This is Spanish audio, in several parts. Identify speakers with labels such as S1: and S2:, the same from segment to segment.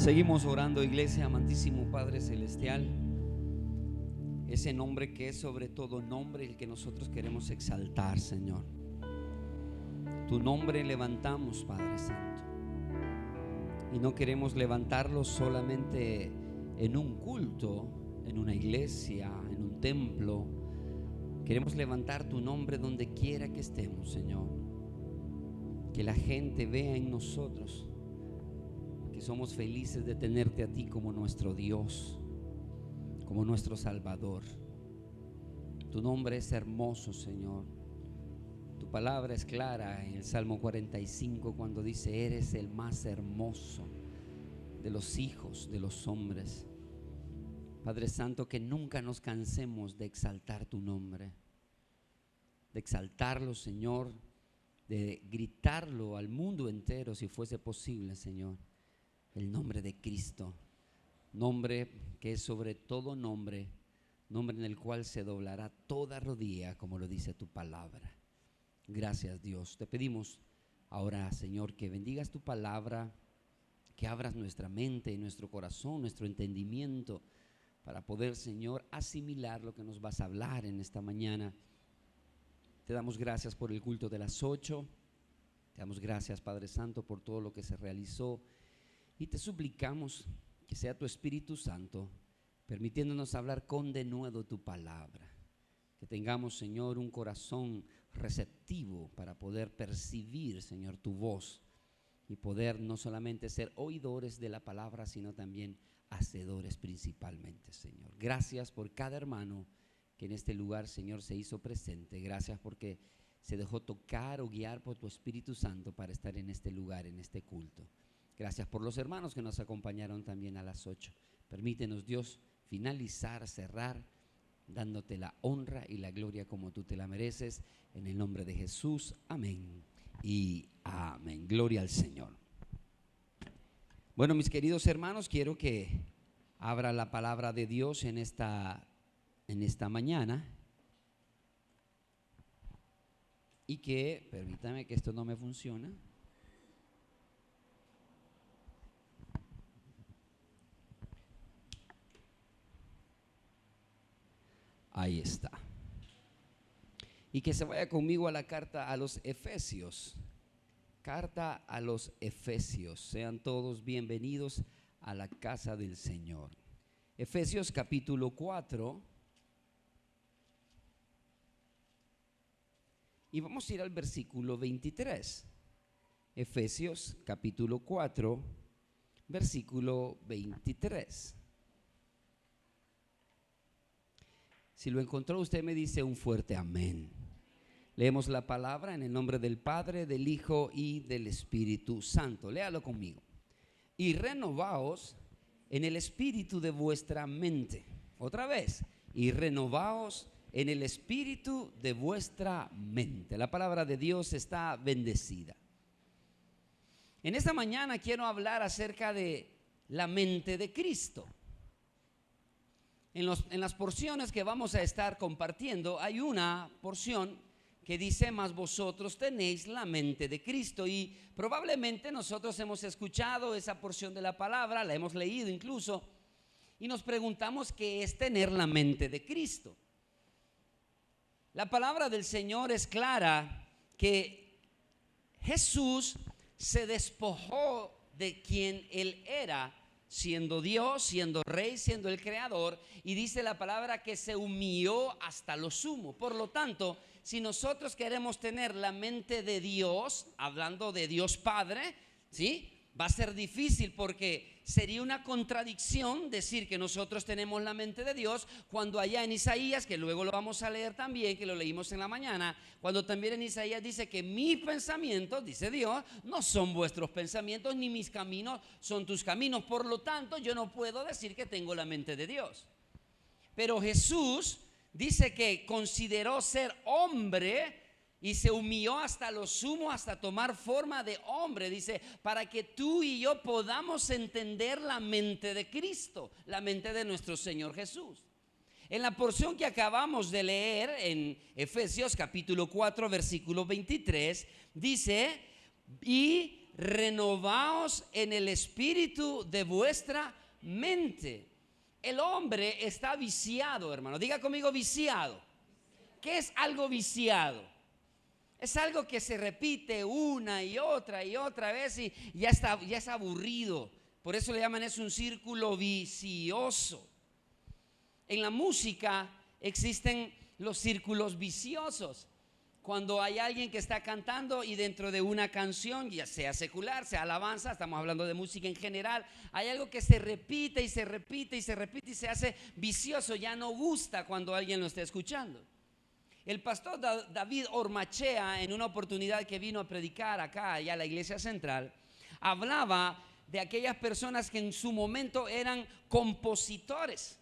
S1: Seguimos orando, iglesia. Amantísimo Padre Celestial, ese nombre que es sobre todo nombre, el que nosotros queremos exaltar, Señor. Tu nombre levantamos, Padre Santo, y no queremos levantarlo solamente en un culto, en una iglesia, en un templo. Queremos levantar tu nombre donde quiera que estemos, Señor. Que la gente vea en nosotros que somos felices de tenerte a ti como nuestro Dios, como nuestro Salvador. Tu nombre es hermoso, Señor. Tu palabra es clara en el Salmo 45 cuando dice: eres el más hermoso de los hijos de los hombres. Padre Santo, que nunca nos cansemos de exaltar tu nombre, de exaltarlo, Señor, de gritarlo al mundo entero si fuese posible, Señor. El nombre de Cristo, nombre que es sobre todo nombre, nombre en el cual se doblará toda rodilla, como lo dice tu palabra. Gracias, Dios. Te pedimos ahora, Señor, que bendigas tu palabra, que abras nuestra mente y nuestro corazón, nuestro entendimiento, para poder, Señor, asimilar lo que nos vas a hablar en esta mañana. Te damos gracias por el culto de las 8. Te damos gracias, Padre Santo, por todo lo que se realizó. Y te suplicamos que sea tu Espíritu Santo permitiéndonos hablar con denuedo tu palabra. Que tengamos, Señor, un corazón receptivo para poder percibir, Señor, tu voz y poder no solamente ser oidores de la palabra, sino también hacedores principalmente, Señor. Gracias por cada hermano que en este lugar, Señor, se hizo presente. Gracias porque se dejó tocar o guiar por tu Espíritu Santo para estar en este lugar, en este culto. Gracias por los hermanos que nos acompañaron también a las 8. Permítenos, Dios, finalizar, cerrar, dándote la honra y la gloria como tú te la mereces. En el nombre de Jesús, amén y amén. Gloria al Señor. Bueno, mis queridos hermanos, quiero que abra la palabra de Dios en esta mañana. Y que, permítame que esto no me funciona. Ahí está. Y que se vaya conmigo a la carta a los Efesios. Carta a los Efesios. Sean todos bienvenidos a la casa del Señor. Efesios capítulo 4. Y vamos a ir al versículo 23. Efesios capítulo 4, versículo 23. Si lo encontró, usted me dice un fuerte amén. Leemos la palabra en el nombre del Padre, del Hijo y del Espíritu Santo. Léalo conmigo. Y renovaos en el espíritu de vuestra mente. Otra vez. Y renovaos en el espíritu de vuestra mente. La palabra de Dios está bendecida. En esta mañana quiero hablar acerca de la mente de Cristo. En las porciones que vamos a estar compartiendo hay una porción que dice: mas vosotros tenéis la mente de Cristo. Y probablemente nosotros hemos escuchado esa porción de la palabra, la hemos leído incluso, y nos preguntamos qué es tener la mente de Cristo. La palabra del Señor es clara que Jesús se despojó de quien Él era, siendo Dios, siendo Rey, siendo el Creador, y dice la palabra que se humilló hasta lo sumo. Por lo tanto, si nosotros queremos tener la mente de Dios, hablando de Dios Padre, ¿sí?, va a ser difícil, porque sería una contradicción decir que nosotros tenemos la mente de Dios cuando allá en Isaías, que luego lo vamos a leer también, que lo leímos en la mañana, cuando también en Isaías dice que mis pensamientos, dice Dios, no son vuestros pensamientos, ni mis caminos son tus caminos. Por lo tanto, yo no puedo decir que tengo la mente de Dios. Pero Jesús dice que consideró ser hombre y se humilló hasta lo sumo, hasta tomar forma de hombre, dice, para que tú y yo podamos entender la mente de Cristo, la mente de nuestro Señor Jesús. En la porción que acabamos de leer en Efesios capítulo 4, versículo 23, dice: y renovaos en el espíritu de vuestra mente. El hombre está viciado, hermano. Diga conmigo, viciado. ¿Qué es algo viciado? Es algo que se repite una y otra vez y ya es aburrido. Por eso le llaman eso un círculo vicioso. En la música existen los círculos viciosos. Cuando hay alguien que está cantando y dentro de una canción, ya sea secular, sea alabanza, estamos hablando de música en general, hay algo que se repite y se repite y se repite y se hace vicioso, ya no gusta cuando alguien lo está escuchando. El pastor David Ormachea, en una oportunidad que vino a predicar acá, allá a la iglesia central, hablaba de aquellas personas que en su momento eran compositores.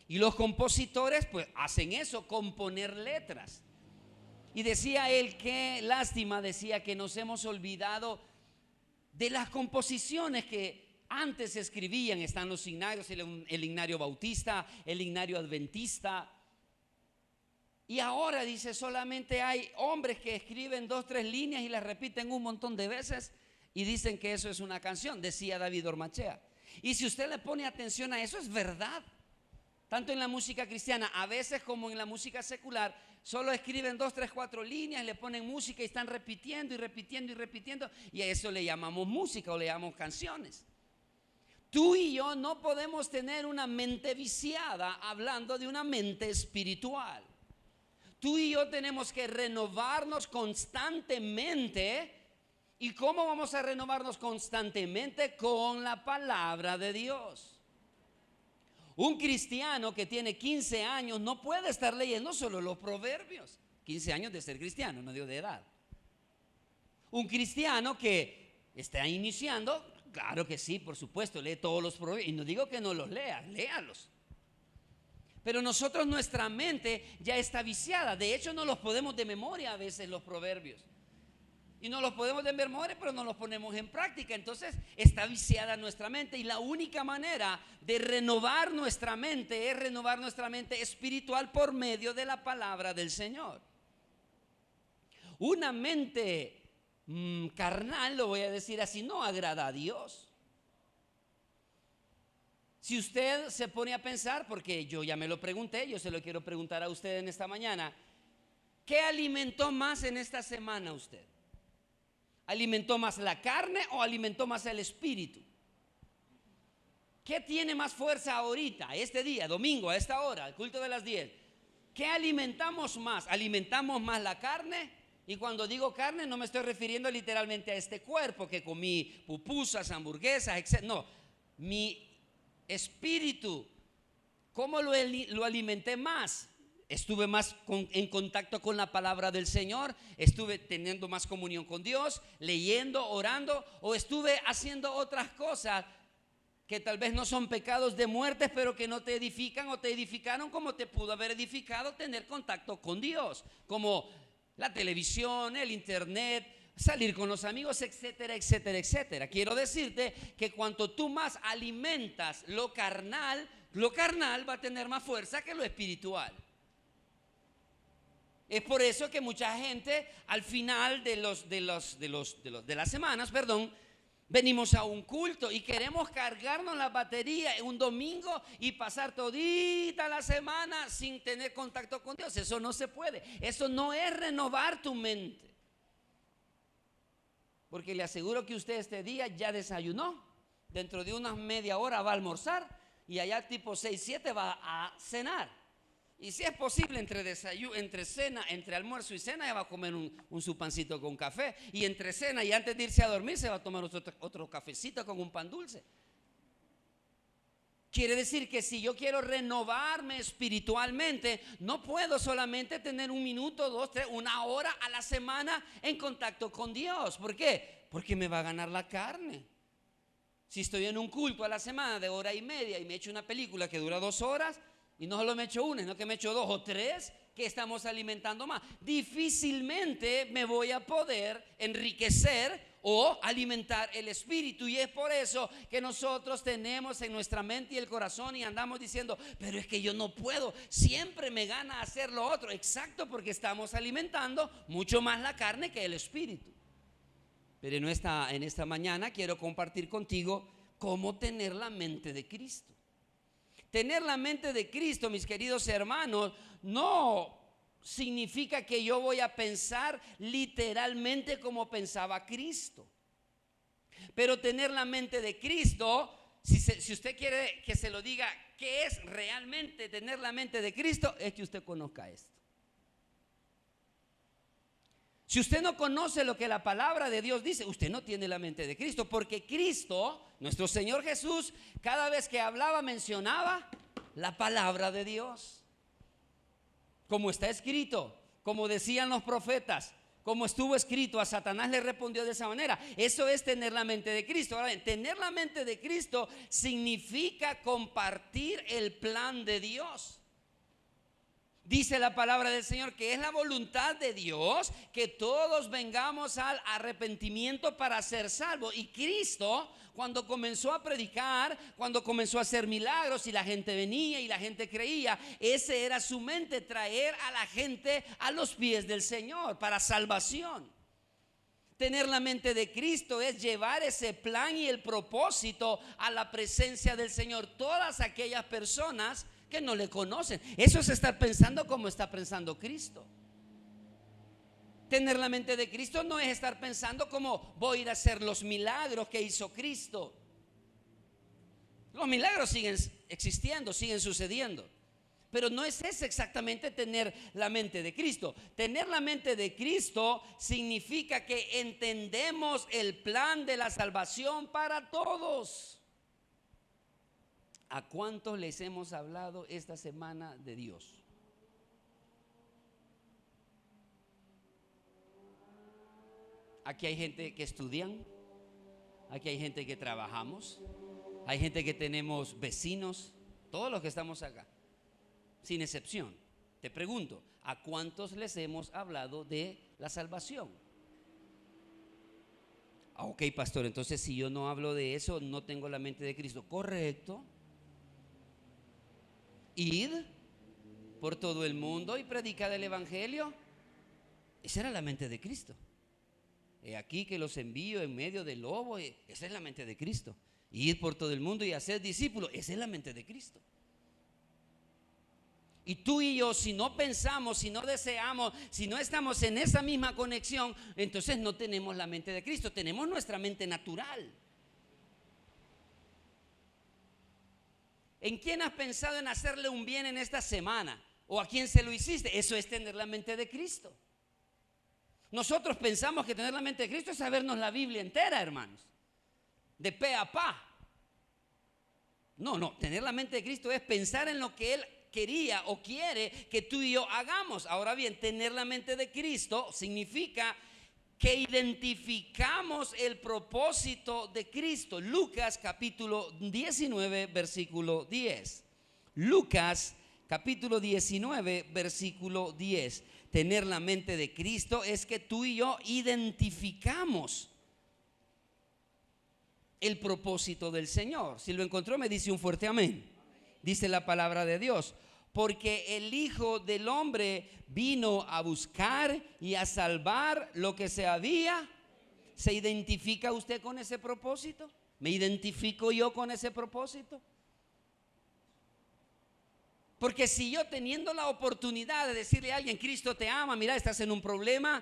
S1: Y los compositores pues hacen eso, componer letras. Y decía él, qué lástima, decía que nos hemos olvidado de las composiciones que antes se escribían. Están los signarios, el himnario bautista, el himnario adventista. Y ahora dice, solamente hay hombres que escriben 2, 3 líneas y las repiten un montón de veces y dicen que eso es una canción, decía David Ormachea. Y si usted le pone atención a eso, es verdad. Tanto en la música cristiana, a veces como en la música secular, solo escriben 2, 3, 4 líneas, le ponen música y están repitiendo y repitiendo y repitiendo, y a eso le llamamos música o le llamamos canciones. Tú y yo no podemos tener una mente viciada hablando de una mente espiritual. Tú y yo tenemos que renovarnos constantemente. ¿Y cómo vamos a renovarnos constantemente? Con la palabra de Dios. Un cristiano que tiene 15 años no puede estar leyendo solo los proverbios. 15 años de ser cristiano, no digo de edad. Un cristiano que está iniciando, claro que sí, por supuesto, lee todos los proverbios. Y no digo que no los lea, léalos. Pero nosotros, nuestra mente ya está viciada. De hecho, no los podemos de memoria a veces los proverbios. Y no los podemos de memoria, pero no los ponemos en práctica. Entonces está viciada nuestra mente. Y la única manera de renovar nuestra mente es renovar nuestra mente espiritual por medio de la palabra del Señor. Una mente carnal, lo voy a decir así, no agrada a Dios. Si usted se pone a pensar, porque yo ya me lo pregunté, yo se lo quiero preguntar a usted en esta mañana, ¿qué alimentó más en esta semana usted? ¿Alimentó más la carne o alimentó más el espíritu? ¿Qué tiene más fuerza ahorita, este día, domingo, a esta hora, el culto de las 10? ¿Qué alimentamos más? ¿Alimentamos más la carne? Y cuando digo carne no me estoy refiriendo literalmente a este cuerpo que comí pupusas, hamburguesas, etc. No, mi espíritu, ¿cómo lo alimenté más? Estuve más en contacto con la palabra del Señor, estuve teniendo más comunión con Dios, leyendo, orando, o estuve haciendo otras cosas que tal vez no son pecados de muerte, pero que no te edifican o te edificaron como te pudo haber edificado tener contacto con Dios, como la televisión, el internet, salir con los amigos, etcétera, etcétera, etcétera. Quiero decirte que cuanto tú más alimentas lo carnal va a tener más fuerza que lo espiritual. Es por eso que mucha gente al final de las semanas, venimos a un culto y queremos cargarnos la batería en un domingo y pasar todita la semana sin tener contacto con Dios. Eso no se puede. Eso no es renovar tu mente. Porque le aseguro que usted este día ya desayunó. Dentro de unas media hora va a almorzar y allá tipo 6, 7 va a cenar. Y si es posible entre almuerzo y cena ya va a comer su pancito con café. Y entre cena y antes de irse a dormir se va a tomar otro cafecito con un pan dulce. Quiere decir que si yo quiero renovarme espiritualmente, no puedo solamente tener 1 minuto, 2, 3, 1 hora a la semana en contacto con Dios. ¿Por qué? Porque me va a ganar la carne. Si estoy en un culto a la semana de 1:30 y me echo una película que dura 2 horas, y no solo me echo 1, sino que me echo 2 o 3, que estamos alimentando más. Difícilmente me voy a poder enriquecer o alimentar el espíritu. Y es por eso que nosotros tenemos en nuestra mente y el corazón y andamos diciendo, pero es que yo no puedo, siempre me gana hacer lo otro. Exacto, porque estamos alimentando mucho más la carne que el espíritu. Pero en esta mañana quiero compartir contigo cómo tener la mente de Cristo. Tener la mente de Cristo, mis queridos hermanos, no significa que yo voy a pensar literalmente como pensaba Cristo. Pero tener la mente de Cristo, si usted quiere que se lo diga, ¿qué es realmente tener la mente de Cristo? Es que usted conozca esto. Si usted no conoce lo que la palabra de Dios dice, usted no tiene la mente de Cristo, porque Cristo, nuestro Señor Jesús, cada vez que hablaba mencionaba la palabra de Dios. Como está escrito, como decían los profetas, como estuvo escrito, a Satanás le respondió de esa manera. Eso es tener la mente de Cristo. Ahora bien, tener la mente de Cristo significa compartir el plan de Dios. Dice la palabra del Señor que es la voluntad de Dios que todos vengamos al arrepentimiento para ser salvos. Y Cristo, cuando comenzó a predicar, cuando comenzó a hacer milagros y la gente venía y la gente creía, ese era su mente, traer a la gente a los pies del Señor para salvación. Tener la mente de Cristo es llevar ese plan y el propósito a la presencia del Señor. Todas aquellas personas que no le conocen, eso es estar pensando como está pensando Cristo. Tener la mente de Cristo no es estar pensando como voy a ir a hacer los milagros que hizo Cristo. Los milagros siguen existiendo, siguen sucediendo, pero no es ese exactamente tener la mente de Cristo. Tener la mente de Cristo significa que entendemos el plan de la salvación para todos. ¿A cuántos les hemos hablado esta semana de Dios? Aquí hay gente que estudian, aquí hay gente que trabajamos, hay gente que tenemos vecinos, todos los que estamos acá, sin excepción. Te pregunto, ¿a cuántos les hemos hablado de la salvación? Ok, pastor, entonces si yo no hablo de eso, no tengo la mente de Cristo. Correcto. Id por todo el mundo y predicad el evangelio. Esa era la mente de Cristo. He aquí que los envío en medio del lobo. Esa es la mente de Cristo. Id por todo el mundo y hacer discípulos. Esa es la mente de Cristo. Y tú y yo, si no pensamos, si no deseamos, si no estamos en esa misma conexión, entonces no tenemos la mente de Cristo. Tenemos nuestra mente natural. ¿En quién has pensado en hacerle un bien en esta semana? ¿O a quién se lo hiciste? Eso es tener la mente de Cristo. Nosotros pensamos que tener la mente de Cristo es sabernos la Biblia entera, hermanos, de pe a pa. No, tener la mente de Cristo es pensar en lo que Él quería o quiere que tú y yo hagamos. Ahora bien, tener la mente de Cristo significa que identificamos el propósito de Cristo. Lucas capítulo 19 versículo 10. Lucas capítulo 19 versículo 10. Tener la mente de Cristo es que tú y yo identificamos el propósito del Señor. Si lo encontró, me dice un fuerte amén. Dice la palabra de Dios: porque el Hijo del Hombre vino a buscar y a salvar lo que se había. ¿Se identifica usted con ese propósito? ¿Me identifico yo con ese propósito? Porque si yo, teniendo la oportunidad de decirle a alguien, Cristo te ama, mira, estás en un problema,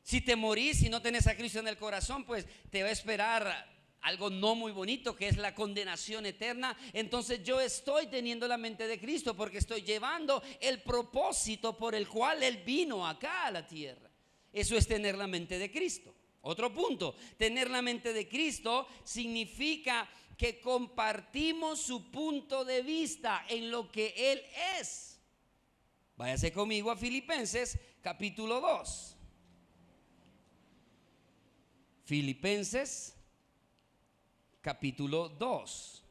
S1: si te morís, si no tenés a Cristo en el corazón, pues te va a esperar algo no muy bonito, que es la condenación eterna. Entonces yo estoy teniendo la mente de Cristo porque estoy llevando el propósito por el cual Él vino acá a la tierra. Eso es tener la mente de Cristo. Otro punto, tener la mente de Cristo significa que compartimos su punto de vista en lo que Él es. Váyase conmigo a Filipenses capítulo 2. Filipenses capítulo 2.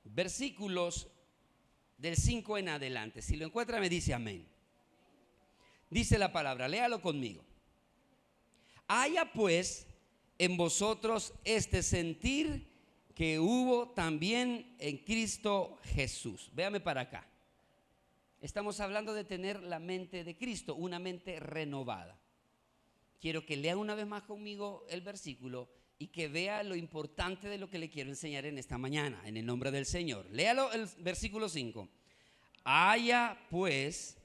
S1: Versículos del 5 en adelante. Si lo encuentra, me dice amén. Dice la palabra, léalo conmigo. Haya pues en vosotros este sentir que hubo también en Cristo Jesús. Véame para acá. estamos hablando de tener la mente de Cristo, una mente renovada. Quiero que lea una vez más conmigo el versículo y que vea lo importante de lo que le quiero enseñar en esta mañana, en el nombre del Señor. Léalo, el versículo 5. Haya pues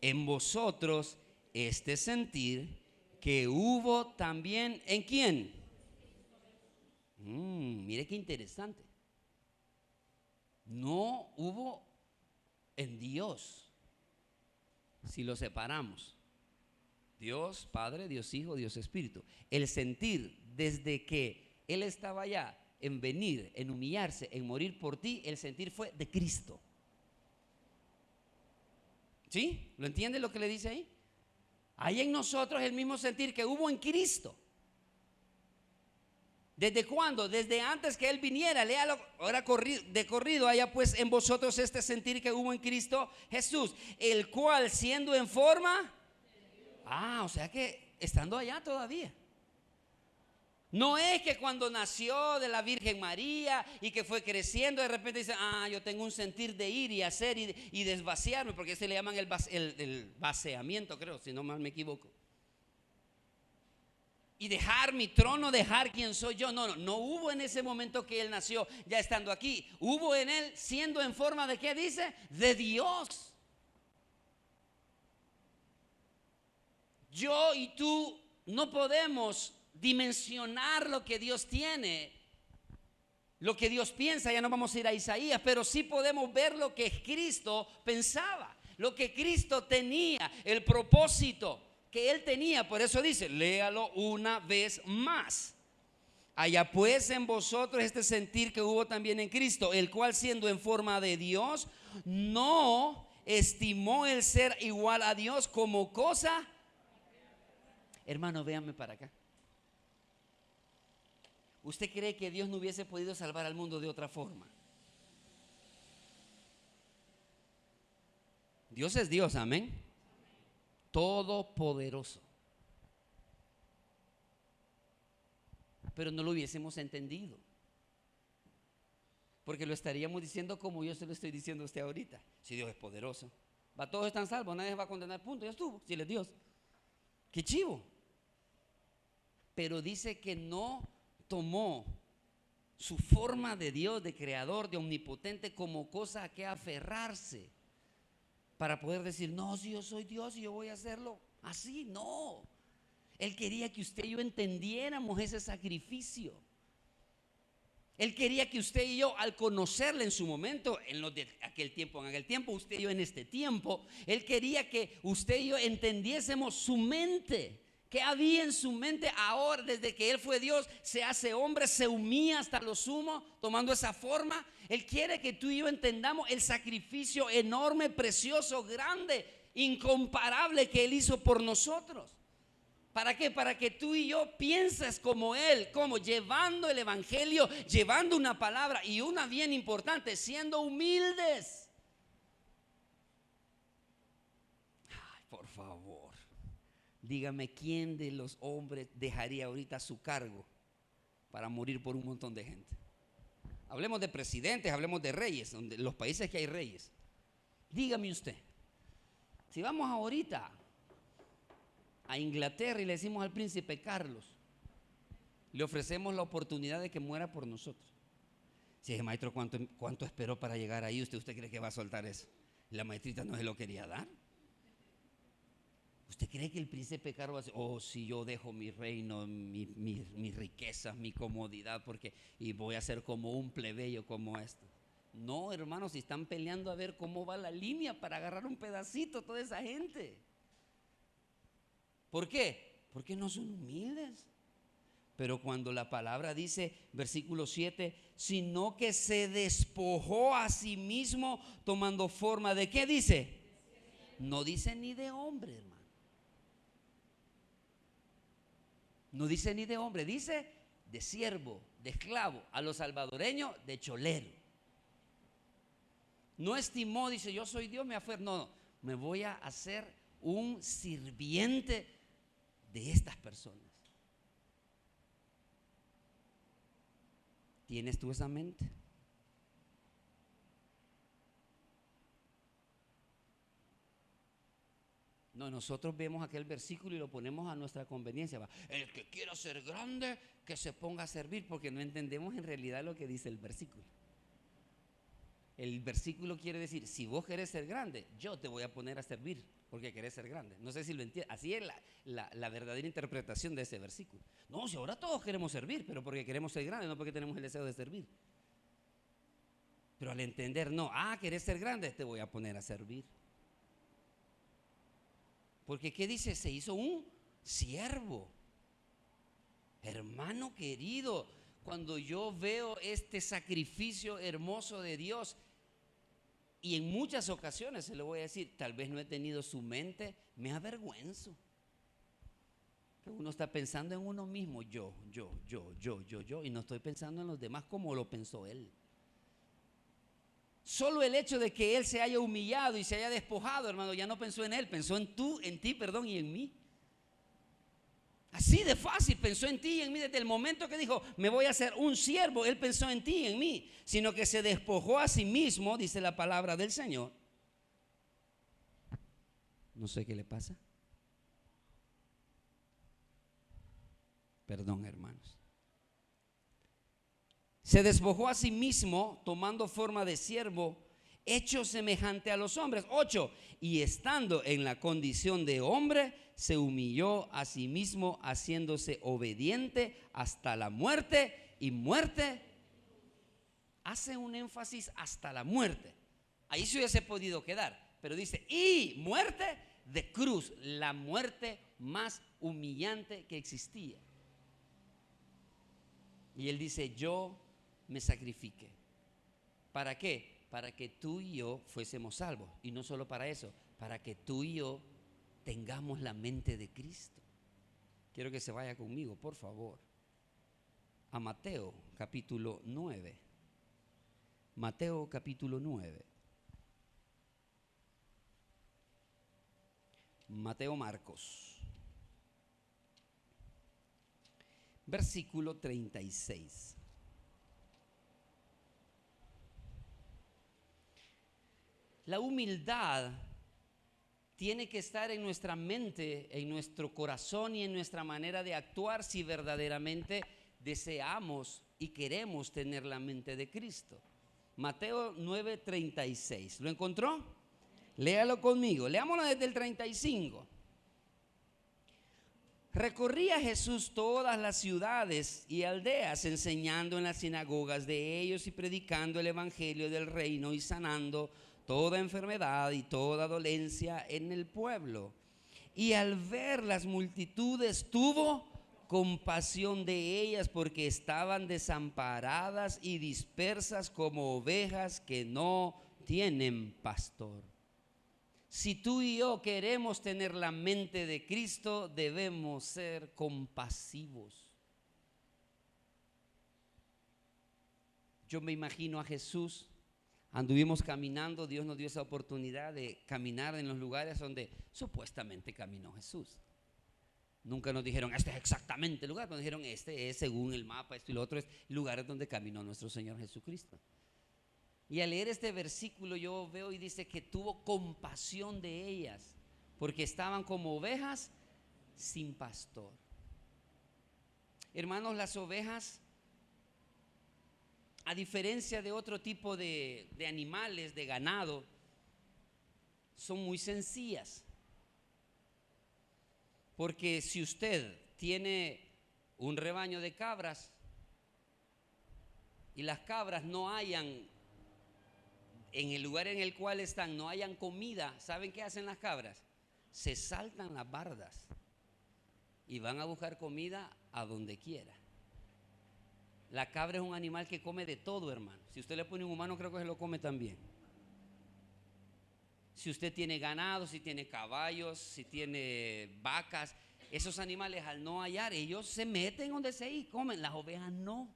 S1: en vosotros este sentir que hubo también ¿en quién? Mire qué interesante. No hubo en Dios, si lo separamos. Dios Padre, Dios Hijo, Dios Espíritu. El sentir desde que Él estaba allá, en venir, en humillarse, en morir por ti, el sentir fue de Cristo. ¿Sí? ¿Lo entiende lo que le dice ahí? Hay en nosotros el mismo sentir que hubo en Cristo. ¿Desde cuándo? Desde antes que Él viniera. Léalo ahora de corrido. Haya pues en vosotros este sentir que hubo en Cristo Jesús, el cual siendo en forma, o sea que estando allá todavía. No es que cuando nació de la Virgen María y que fue creciendo de repente dice, yo tengo un sentir de ir y hacer y desvaciarme, porque se le llaman el vaciamiento, creo, si no mal me equivoco. Y dejar mi trono, dejar quién soy yo. No hubo en ese momento que Él nació ya estando aquí. Hubo en Él siendo en forma de ¿qué dice? De Dios. Yo y tú no podemos dimensionar lo que Dios tiene, lo que Dios piensa. Ya no vamos a ir a Isaías, pero sí podemos ver lo que Cristo pensaba, lo que Cristo tenía, el propósito que Él tenía. Por eso dice, léalo una vez más. Haya pues en vosotros este sentir que hubo también en Cristo, el cual siendo en forma de Dios, no estimó el ser igual a Dios como cosa. Hermano, véanme para acá. ¿Usted cree que Dios no hubiese podido salvar al mundo de otra forma? Dios es Dios, amén. Todopoderoso. Pero no lo hubiésemos entendido, porque lo estaríamos diciendo como yo se lo estoy diciendo a usted ahorita. Si Dios es poderoso, todos están salvos, nadie va a condenar, punto, ya estuvo. Si Él es Dios, qué chivo. Pero dice que no tomó su forma de Dios, de creador, de omnipotente, como cosa a que aferrarse para poder decir, no, si yo soy Dios y yo voy a hacerlo así. No, Él quería que usted y yo entendiéramos ese sacrificio. Él quería que usted y yo, al conocerle en su momento, en aquel tiempo, usted y yo en este tiempo, Él quería que usted y yo entendiésemos su mente. ¿Qué había en su mente ahora? Desde que Él fue Dios, se hace hombre, se humilla hasta lo sumo, tomando esa forma. Él quiere que tú y yo entendamos el sacrificio enorme, precioso, grande, incomparable que Él hizo por nosotros. ¿Para qué? Para que tú y yo pienses como Él, como llevando el evangelio, llevando una palabra y una bien importante, siendo humildes. Ay, por favor. Dígame, ¿quién de los hombres dejaría ahorita su cargo para morir por un montón de gente? Hablemos de presidentes, hablemos de reyes, donde los países que hay reyes. Dígame usted, si vamos ahorita a Inglaterra y le decimos al príncipe Carlos, le ofrecemos la oportunidad de que muera por nosotros. Si dice, maestro, ¿cuánto esperó para llegar ahí? ¿Usted cree que va a soltar eso? La maestrita no se lo quería dar. ¿Usted cree que el príncipe Carlos va a decir, si yo dejo mi reino, mis riquezas, mi comodidad, y voy a ser como un plebeyo como este? No, hermanos, si están peleando a ver cómo va la línea para agarrar un pedacito toda esa gente. ¿Por qué? Porque no son humildes. Pero cuando la palabra dice, versículo 7, sino que se despojó a sí mismo tomando forma de ¿qué dice? No dice ni de hombre, hermano. No dice ni de hombre, dice de siervo, de esclavo, a los salvadoreños de cholero. No estimó, dice, yo soy Dios, me aferro. No, me voy a hacer un sirviente de estas personas. ¿Tienes tú esa mente? No, nosotros vemos aquel versículo y lo ponemos a nuestra conveniencia. Va. El que quiera ser grande, que se ponga a servir, porque no entendemos en realidad lo que dice el versículo. El versículo quiere decir, si vos querés ser grande, yo te voy a poner a servir, porque querés ser grande. No sé si lo entiendes. Así es la verdadera interpretación de ese versículo. No, si ahora todos queremos servir, pero porque queremos ser grandes, no porque tenemos el deseo de servir. Pero al entender, no, querés ser grande, te voy a poner a servir. Porque ¿qué dice? Se hizo un siervo. Hermano querido, cuando yo veo este sacrificio hermoso de Dios, y en muchas ocasiones se lo voy a decir, tal vez no he tenido su mente, me avergüenzo. Que uno está pensando en uno mismo, yo, y no estoy pensando en los demás como lo pensó Él. Solo el hecho de que Él se haya humillado y se haya despojado, hermano, ya no pensó en Él, pensó en ti, y en mí. Así de fácil, pensó en ti y en mí desde el momento que dijo, me voy a hacer un siervo. Él pensó en ti y en mí, sino que se despojó a sí mismo, dice la palabra del Señor. No sé qué le pasa. Perdón, hermanos. Se despojó a sí mismo, tomando forma de siervo, hecho semejante a los hombres. 8. Y estando en la condición de hombre, se humilló a sí mismo, haciéndose obediente hasta la muerte. Y muerte, hace un énfasis hasta la muerte. Ahí se hubiese podido quedar, pero dice, y muerte de cruz, la muerte más humillante que existía. Y él dice, yo me sacrifiqué. ¿Para qué? Para que tú y yo fuésemos salvos. Y no solo para eso, para que tú y yo tengamos la mente de Cristo. Quiero que se vaya conmigo, por favor, a Mateo capítulo 9. Mateo capítulo 9. Mateo Marcos. Versículo 36. La humildad tiene que estar en nuestra mente, en nuestro corazón y en nuestra manera de actuar si verdaderamente deseamos y queremos tener la mente de Cristo. Mateo 9:36. ¿Lo encontró? Léalo conmigo. Leámoslo desde el 35. Recorría Jesús todas las ciudades y aldeas, enseñando en las sinagogas de ellos y predicando el evangelio del reino y sanando toda enfermedad y toda dolencia en el pueblo. Y al ver las multitudes tuvo compasión de ellas, porque estaban desamparadas y dispersas como ovejas que no tienen pastor. Si tú y yo queremos tener la mente de Cristo, debemos ser compasivos. Yo me imagino a Jesús. Anduvimos caminando, Dios nos dio esa oportunidad de caminar en los lugares donde supuestamente caminó Jesús. Nunca nos dijeron, este es exactamente el lugar, nos dijeron, este es según el mapa, esto y lo otro es lugares donde caminó nuestro Señor Jesucristo. Y al leer este versículo yo veo y dice que tuvo compasión de ellas, porque estaban como ovejas sin pastor. Hermanos, las ovejas, a diferencia de otro tipo de animales, de ganado, son muy sencillas. Porque si usted tiene un rebaño de cabras y las cabras no hayan, en el lugar en el cual están, no hayan comida, ¿saben qué hacen las cabras? Se saltan las bardas y van a buscar comida a donde quiera. La cabra es un animal que come de todo, hermano. Si usted le pone un humano, creo que se lo come también. Si usted tiene ganado, si tiene caballos, si tiene vacas, esos animales al no hallar, ellos se meten donde sea y comen. Las ovejas no.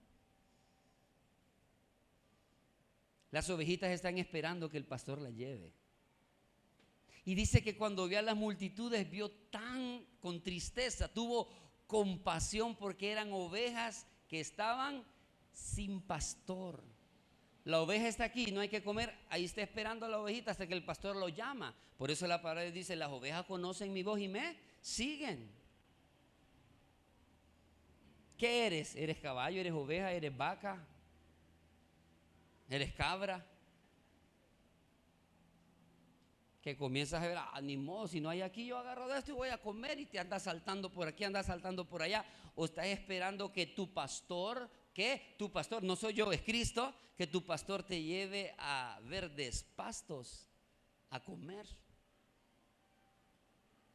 S1: Las ovejitas están esperando que el pastor las lleve. Y dice que cuando vio a las multitudes, vio tan con tristeza, tuvo compasión porque eran ovejas que estaban sin pastor. La oveja está aquí, no hay que comer. Ahí está esperando a la ovejita hasta que el pastor lo llama. Por eso la palabra dice: las ovejas conocen mi voz y me siguen. ¿Qué eres? ¿Eres caballo? ¿Eres oveja? ¿Eres vaca? ¿Eres cabra? Que comienzas a ver, ni modo, si no hay aquí, yo agarro de esto y voy a comer, y te andas saltando por aquí, andas saltando por allá. O estás esperando que tu pastor, no soy yo, es Cristo, que tu pastor te lleve a verdes pastos, a comer.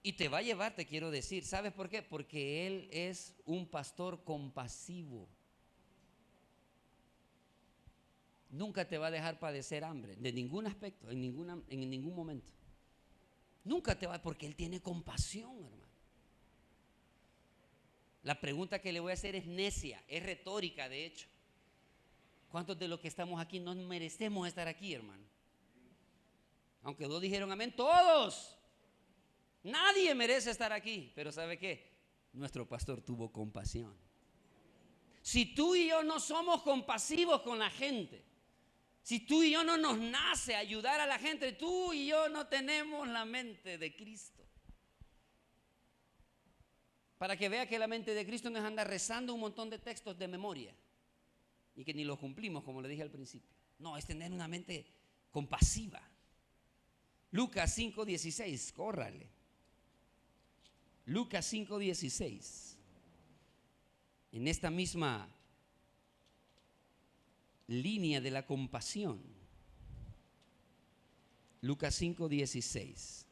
S1: Y te va a llevar, te quiero decir. ¿Sabes por qué? Porque Él es un pastor compasivo. Nunca te va a dejar padecer hambre, de ningún aspecto, en ningún momento. Nunca te va, porque Él tiene compasión, hermano. La pregunta que le voy a hacer es necia, es retórica, de hecho. ¿Cuántos de los que estamos aquí no merecemos estar aquí, hermano? Aunque dos dijeron amén, todos. Nadie merece estar aquí. Pero ¿sabe qué? Nuestro pastor tuvo compasión. Si tú y yo no somos compasivos con la gente, si tú y yo no nos nace ayudar a la gente, tú y yo no tenemos la mente de Cristo. Para que vea que la mente de Cristo no es andar rezando un montón de textos de memoria y que ni los cumplimos, como le dije al principio. No, es tener una mente compasiva. Lucas 5:16, córrale. Lucas 5:16. En esta misma línea de la compasión. Lucas 5:16.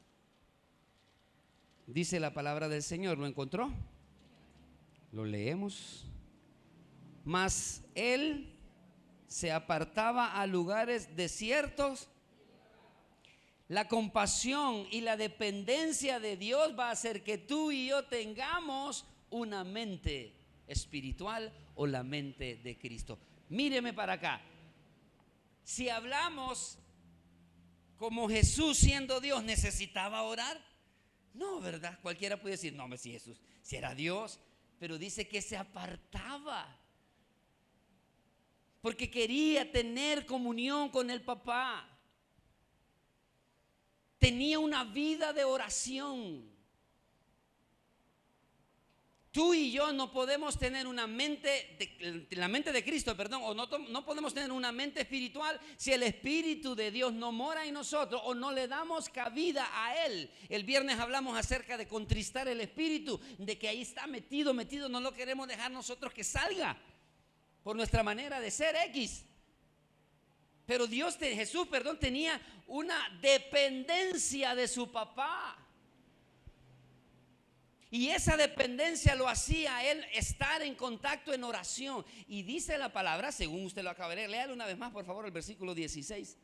S1: Dice la palabra del Señor. ¿Lo encontró? Lo leemos. Mas él se apartaba a lugares desiertos. La compasión y la dependencia de Dios va a hacer que tú y yo tengamos una mente espiritual o la mente de Cristo. Míreme para acá. Si hablamos como Jesús siendo Dios, ¿necesitaba orar? No, ¿verdad? Cualquiera puede decir, no, si Jesús, si era Dios, pero dice que se apartaba porque quería tener comunión con el Papá. Tenía una vida de oración. Tú y yo no podemos tener una mente, la mente de Cristo, perdón, o no podemos tener una mente espiritual si el Espíritu de Dios no mora en nosotros o no le damos cabida a Él. El viernes hablamos acerca de contristar el Espíritu, de que ahí está metido, no lo queremos dejar nosotros que salga por nuestra manera de ser X. Pero Jesús tenía una dependencia de su papá. Y esa dependencia lo hacía a él estar en contacto en oración. Y dice la palabra, según usted lo acaba de leer, léalo una vez más, por favor, el versículo 16.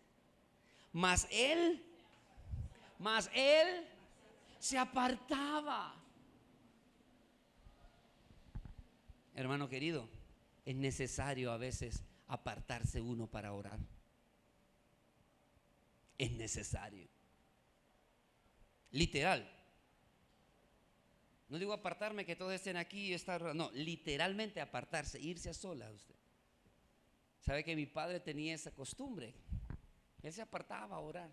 S1: Mas él se apartaba. Hermano querido, es necesario a veces apartarse uno para orar. Es necesario. Literal. No digo apartarme, que todos estén aquí y estar. No, literalmente apartarse, irse a solas usted. Sabe que mi padre tenía esa costumbre. Él se apartaba a orar.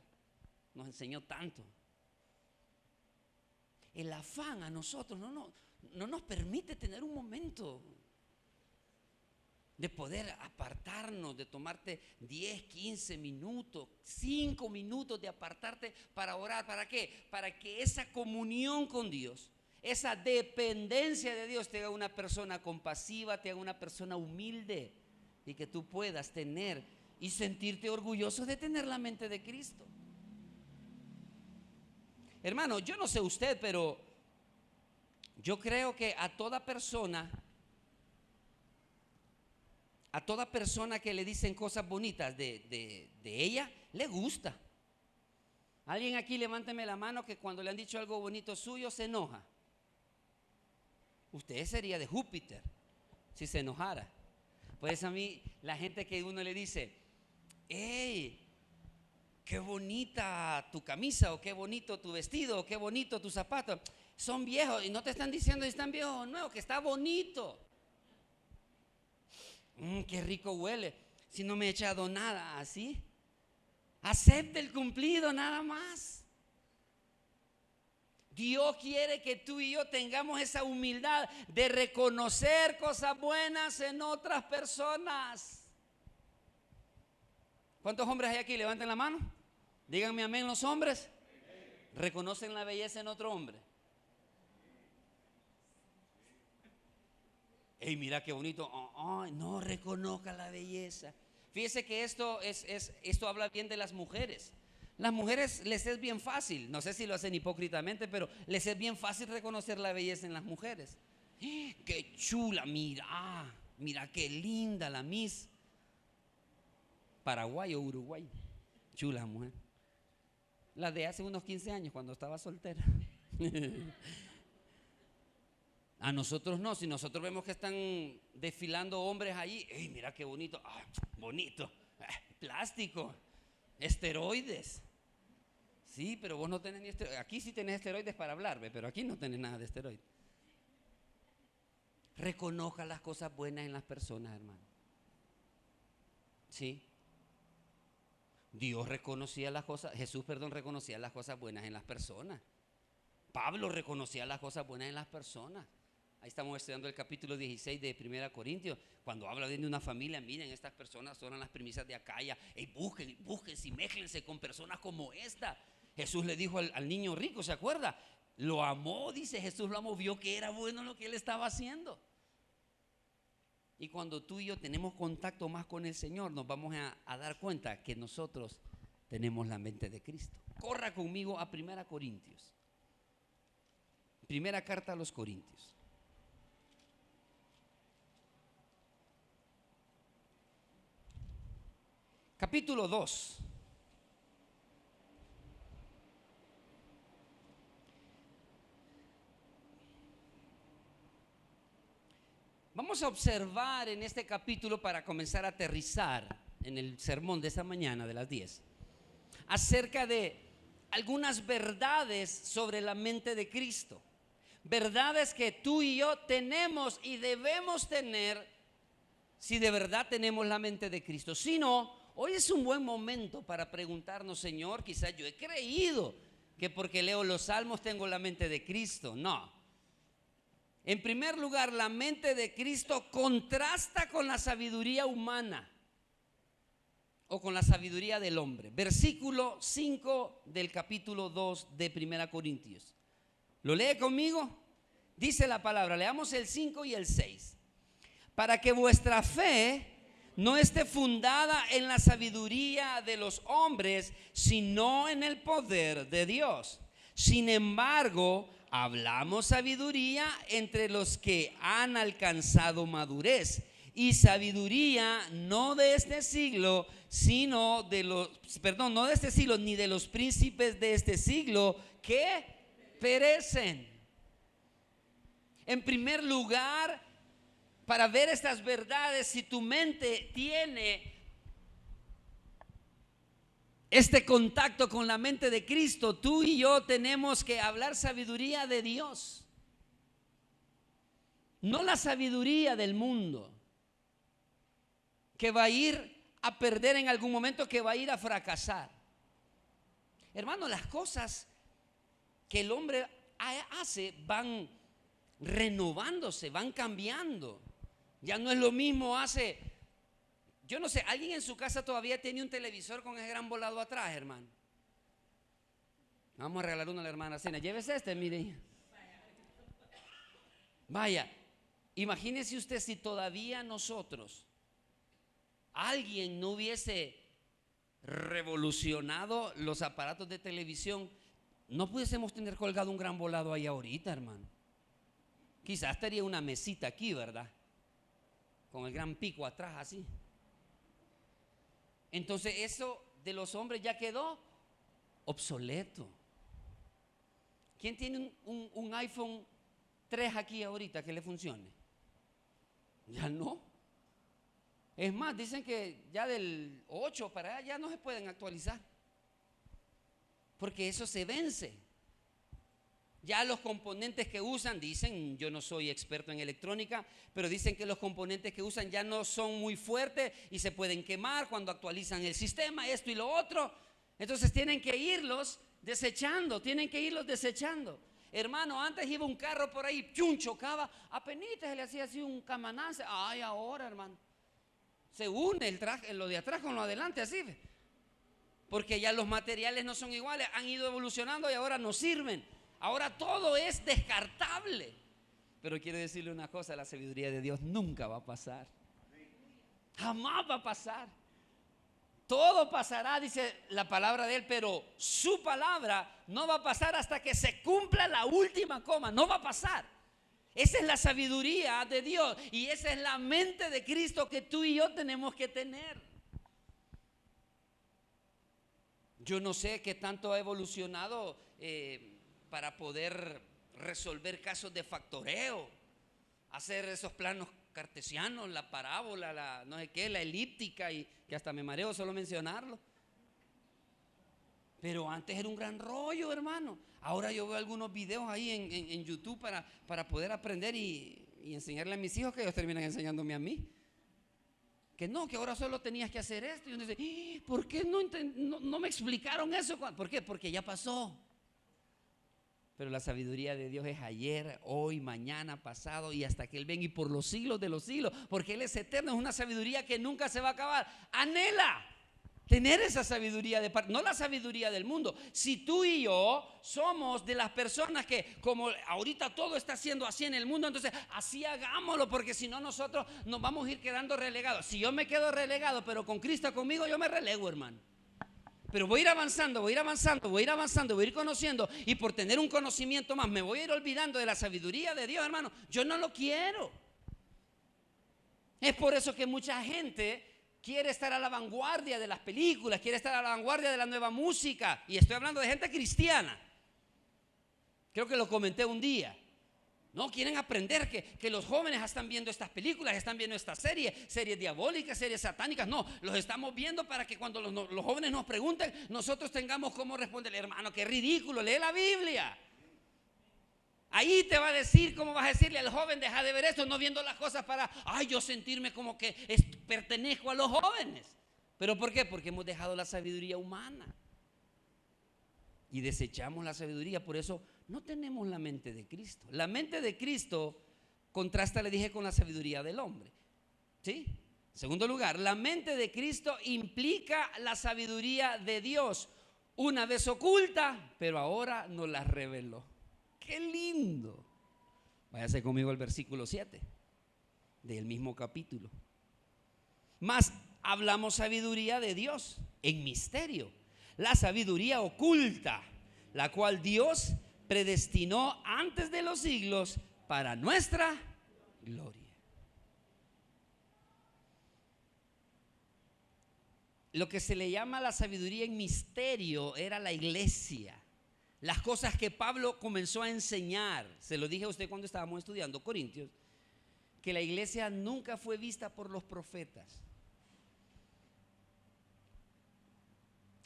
S1: Nos enseñó tanto. El afán a nosotros no nos permite tener un momento de poder apartarnos, de tomarte 10, 15 minutos, 5 minutos de apartarte para orar. ¿Para qué? Para que esa comunión con Dios, esa dependencia de Dios te haga una persona compasiva, te haga una persona humilde, y que tú puedas tener y sentirte orgulloso de tener la mente de Cristo. Hermano, yo no sé usted, pero yo creo que a toda persona que le dicen cosas bonitas de ella, le gusta. Alguien aquí, levánteme la mano, que cuando le han dicho algo bonito suyo se enoja. Usted sería de Júpiter si se enojara. Pues a mí, la gente que uno le dice, hey, qué bonita tu camisa, o qué bonito tu vestido, o qué bonito tus zapatos, son viejos, y no te están diciendo si están viejos o nuevos, que está bonito. Qué rico huele. si no me he echado nada así. Acepte el cumplido nada más. Dios quiere que tú y yo tengamos esa humildad de reconocer cosas buenas en otras personas. ¿Cuántos hombres hay aquí? Levanten la mano. Díganme amén los hombres. ¿Reconocen la belleza en otro hombre? Ey, mira qué bonito. No reconozca la belleza. Fíjese que esto habla bien de las mujeres. Las mujeres les es bien fácil, no sé si lo hacen hipócritamente, pero les es bien fácil reconocer la belleza en las mujeres. Qué chula, mira qué linda la Miss Paraguay o Uruguay. Chula mujer. La de hace unos 15 años cuando estaba soltera. A nosotros no, si nosotros vemos que están desfilando hombres ahí, ¡ey, mira qué bonito! Bonito, plástico, esteroides. Sí, pero vos no tenés ni esteroides. Aquí sí tenés esteroides para hablar, pero aquí no tenés nada de esteroides. Reconozca las cosas buenas en las personas, hermano. Sí. Jesús reconocía las cosas buenas en las personas. Pablo reconocía las cosas buenas en las personas. Ahí estamos estudiando el capítulo 16 de 1 Corintios, cuando habla de una familia. Miren, estas personas son las primicias de Acaya. Busquen y mézclense con personas como esta. Jesús le dijo al niño rico, ¿se acuerda? Lo amó, dice Jesús, lo amó, vio que era bueno lo que él estaba haciendo. Y cuando tú y yo tenemos contacto más con el Señor, nos vamos a dar cuenta que nosotros tenemos la mente de Cristo. Corra conmigo a 1 Corintios. Primera carta a los Corintios. Capítulo 2. Vamos a observar en este capítulo, para comenzar a aterrizar en el sermón de esta mañana de las 10, acerca de algunas verdades sobre la mente de Cristo. Verdades que tú y yo tenemos y debemos tener si de verdad tenemos la mente de Cristo. Si no, hoy es un buen momento para preguntarnos, Señor, quizás yo he creído que porque leo los salmos tengo la mente de Cristo. No. En primer lugar, la mente de Cristo contrasta con la sabiduría humana o con la sabiduría del hombre. Versículo 5 del capítulo 2 de 1 Corintios. ¿Lo lee conmigo? Dice la palabra, leamos el 5 y el 6. Para que vuestra fe no esté fundada en la sabiduría de los hombres, sino en el poder de Dios. Sin embargo, hablamos sabiduría entre los que han alcanzado madurez, y sabiduría no de este siglo, sino de los, no de este siglo, ni de los príncipes de este siglo que perecen. En primer lugar, para ver estas verdades, si tu mente tiene este contacto con la mente de Cristo, tú y yo tenemos que hablar sabiduría de Dios, no la sabiduría del mundo, que va a ir a perder en algún momento, que va a ir a fracasar. Hermano, las cosas que el hombre hace van renovándose, van cambiando. Ya no es lo mismo yo no sé, ¿alguien en su casa todavía tiene un televisor con ese gran volado atrás, hermano? Vamos a regalar uno a la hermana Cena. Llévese mire. Vaya, imagínese usted si todavía alguien no hubiese revolucionado los aparatos de televisión, no pudiésemos tener colgado un gran volado ahí ahorita, hermano. Quizás estaría una mesita aquí, ¿verdad? Con el gran pico atrás así. Entonces eso de los hombres ya quedó obsoleto. ¿Quién tiene un iPhone 3 aquí ahorita que le funcione? Ya no. Es más, dicen que ya del 8 para allá ya no se pueden actualizar, porque eso se vence. Ya los componentes que usan, dicen, yo no soy experto en electrónica, pero dicen que los componentes que usan ya no son muy fuertes y se pueden quemar cuando actualizan el sistema, esto y lo otro. Entonces tienen que irlos desechando, Hermano, antes iba un carro por ahí, chocaba, apenitas se le hacía así un camanazo. Ay, ahora, hermano, se une lo de atrás con lo de adelante, así. Porque ya los materiales no son iguales, han ido evolucionando y ahora no sirven. Ahora todo es descartable. Pero quiero decirle una cosa, la sabiduría de Dios nunca va a pasar. Jamás va a pasar. Todo pasará, dice la palabra de Él, pero su palabra no va a pasar hasta que se cumpla la última coma. No va a pasar. Esa es la sabiduría de Dios y esa es la mente de Cristo que tú y yo tenemos que tener. Yo no sé qué tanto ha evolucionado para poder resolver casos de factoreo, hacer esos planos cartesianos, la parábola, la no sé qué, la elíptica, y que hasta me mareo solo mencionarlo. Pero antes era un gran rollo, hermano. Ahora yo veo algunos videos ahí en YouTube para poder aprender y enseñarle a mis hijos, que ellos terminan enseñándome a mí. Que ahora solo tenías que hacer esto. Y uno dice, ¿por qué no me explicaron eso? ¿Por qué? Porque ya pasó. Pero la sabiduría de Dios es ayer, hoy, mañana, pasado y hasta que Él venga y por los siglos de los siglos, porque Él es eterno, es una sabiduría que nunca se va a acabar. Anhela tener esa sabiduría de parte, no la sabiduría del mundo. Si tú y yo somos de las personas que, como ahorita todo está siendo así en el mundo, entonces así hagámoslo, porque si no nosotros nos vamos a ir quedando relegados. Si yo me quedo relegado, pero con Cristo conmigo, yo me relego, hermano. Pero voy a ir avanzando, voy a ir conociendo, y por tener un conocimiento más me voy a ir olvidando de la sabiduría de Dios, hermano. Yo no lo quiero. Es por eso que mucha gente quiere estar a la vanguardia de las películas, quiere estar a la vanguardia de la nueva música, y estoy hablando de gente cristiana. Creo que lo comenté un día. No quieren aprender que los jóvenes están viendo estas películas, están viendo estas series diabólicas, series satánicas. No, los estamos viendo para que cuando los jóvenes nos pregunten, nosotros tengamos cómo responder. Hermano, qué ridículo, lee la Biblia. Ahí te va a decir cómo vas a decirle al joven, deja de ver esto, no viendo las cosas para, yo sentirme como que pertenezco a los jóvenes. ¿Pero por qué? Porque hemos dejado la sabiduría humana y desechamos la sabiduría. Por eso no tenemos la mente de Cristo. La mente de Cristo contrasta, le dije, con la sabiduría del hombre. ¿Sí? En segundo lugar, la mente de Cristo implica la sabiduría de Dios, una vez oculta, pero ahora nos la reveló. ¡Qué lindo! Váyase conmigo al versículo 7 del mismo capítulo. Mas hablamos sabiduría de Dios en misterio, la sabiduría oculta, la cual Dios predestinó antes de los siglos para nuestra gloria. Lo que se le llama la sabiduría en misterio era la iglesia. Las cosas que Pablo comenzó a enseñar. Se lo dije a usted cuando estábamos estudiando Corintios, que la iglesia nunca fue vista por los profetas.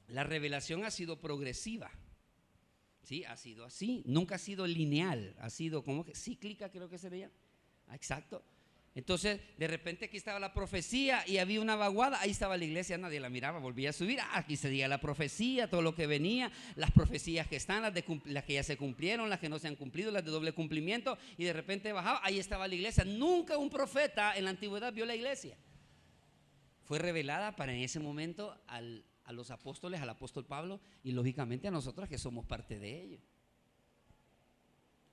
S1: La revelación ha sido progresiva. Sí, ha sido así, nunca ha sido lineal, ha sido como que cíclica, creo que se veía. Exacto. Entonces, de repente aquí estaba la profecía y había una vaguada, ahí estaba la iglesia, nadie la miraba, volvía a subir. Aquí se diga la profecía, todo lo que venía, las profecías que están, las que ya se cumplieron, las que no se han cumplido, las de doble cumplimiento, y de repente bajaba, ahí estaba la iglesia. Nunca un profeta en la antigüedad vio la iglesia. Fue revelada para en ese momento a los apóstoles, al apóstol Pablo, y lógicamente a nosotros que somos parte de ello.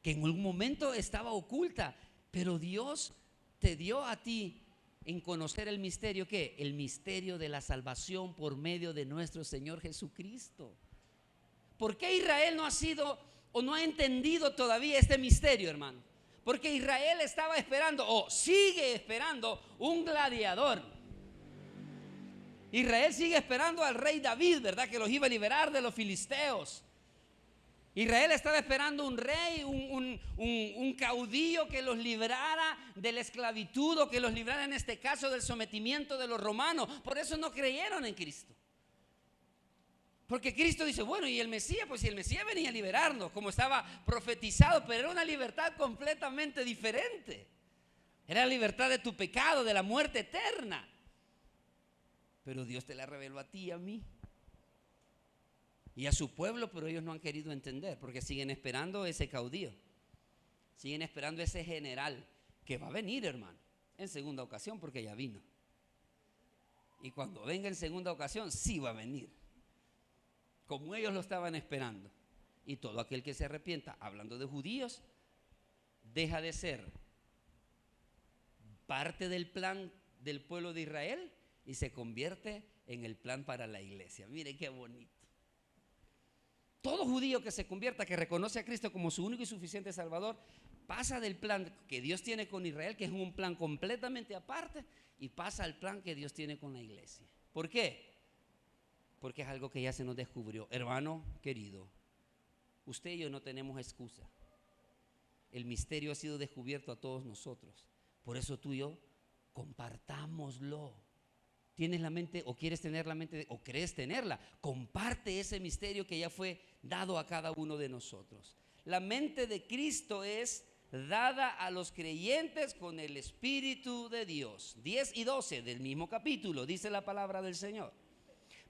S1: Que en un momento estaba oculta, pero Dios te dio a ti en conocer el misterio. ¿Qué? El misterio de la salvación por medio de nuestro Señor Jesucristo. ¿Por qué Israel no ha sido o no ha entendido todavía este misterio, hermano? Porque Israel estaba esperando o sigue esperando un gladiador. Israel sigue esperando al rey David, ¿verdad? Que los iba a liberar de los filisteos. Israel estaba esperando un rey, un caudillo que los librara de la esclavitud, o que los librara en este caso del sometimiento de los romanos. Por eso no creyeron en Cristo. Porque Cristo dice, bueno, y el Mesías, pues si el Mesías venía a liberarnos, como estaba profetizado, pero era una libertad completamente diferente. Era la libertad de tu pecado, de la muerte eterna. Pero Dios te la reveló a ti y a mí y a su pueblo, pero ellos no han querido entender, porque siguen esperando ese caudillo, siguen esperando ese general que va a venir, hermano, en segunda ocasión, porque ya vino. Y cuando venga en segunda ocasión, sí va a venir, como ellos lo estaban esperando. Y todo aquel que se arrepienta, hablando de judíos, deja de ser parte del plan del pueblo de Israel y se convierte en el plan para la iglesia. Mire qué bonito. Todo judío que se convierta, que reconoce a Cristo como su único y suficiente Salvador, pasa del plan que Dios tiene con Israel, que es un plan completamente aparte, y pasa al plan que Dios tiene con la iglesia. ¿Por qué? Porque es algo que ya se nos descubrió. Hermano querido, usted y yo no tenemos excusa. El misterio ha sido descubierto a todos nosotros. Por eso tú y yo compartámoslo. ¿Tienes la mente o quieres tener la mente o crees tenerla? Comparte ese misterio que ya fue dado a cada uno de nosotros. La mente de Cristo es dada a los creyentes con el Espíritu de Dios. 10 y 12 del mismo capítulo dice la palabra del Señor.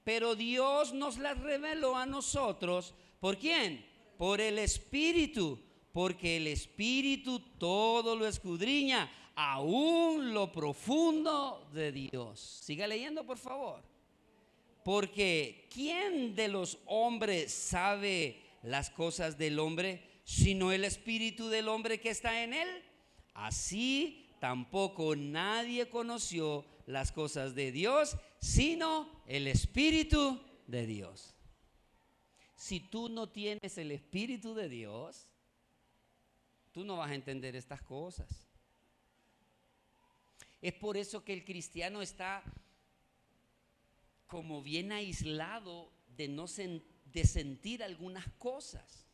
S1: Pero Dios nos la reveló a nosotros. ¿Por quién? Por el Espíritu. Porque el Espíritu todo lo escudriña, aún lo profundo de Dios. Siga leyendo, por favor. Porque ¿quién de los hombres sabe las cosas del hombre, sino el espíritu del hombre que está en él? Así tampoco nadie conoció las cosas de Dios, sino el Espíritu de Dios. Si tú no tienes el Espíritu de Dios, tú no vas a entender estas cosas. Es por eso que el cristiano está como bien aislado de sentir algunas cosas.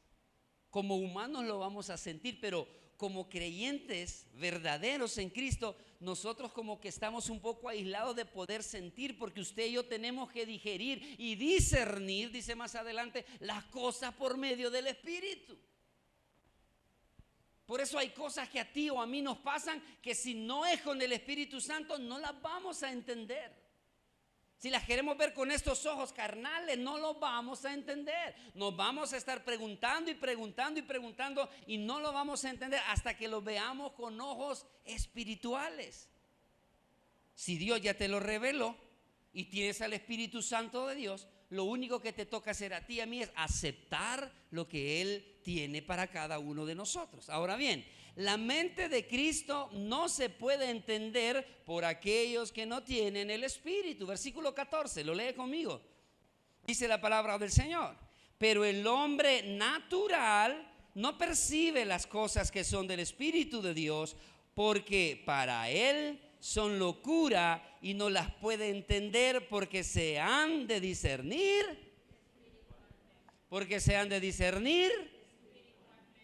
S1: Como humanos lo vamos a sentir, pero como creyentes verdaderos en Cristo, nosotros como que estamos un poco aislados de poder sentir, porque usted y yo tenemos que digerir y discernir, dice más adelante, las cosas por medio del Espíritu. Por eso hay cosas que a ti o a mí nos pasan que si no es con el Espíritu Santo no las vamos a entender. Si las queremos ver con estos ojos carnales, no lo vamos a entender. Nos vamos a estar preguntando y preguntando y preguntando y no lo vamos a entender hasta que lo veamos con ojos espirituales. Si Dios ya te lo reveló y tienes al Espíritu Santo de Dios, lo único que te toca hacer a ti y a mí es aceptar lo que Él tiene para cada uno de nosotros. Ahora bien, la mente de Cristo no se puede entender por aquellos que no tienen el Espíritu. Versículo 14, lo lee conmigo. Dice la palabra del Señor: pero el hombre natural no percibe las cosas que son del Espíritu de Dios, porque para él son locura y no las puede entender, porque se han de discernir. Porque se han de discernir.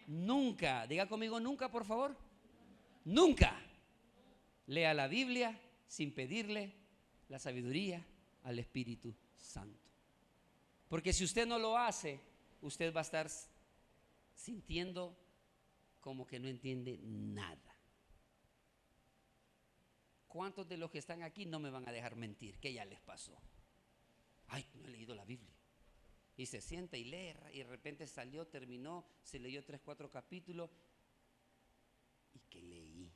S1: Nunca, diga conmigo nunca, por favor. Nunca lea la Biblia sin pedirle la sabiduría al Espíritu Santo. Porque si usted no lo hace, usted va a estar sintiendo como que no entiende nada. ¿Cuántos de los que están aquí no me van a dejar mentir? ¿Qué ya les pasó? Ay, no he leído la Biblia. Y se sienta y lee, y de repente salió, terminó, se leyó 3, 4 capítulos. ¿Y qué leí?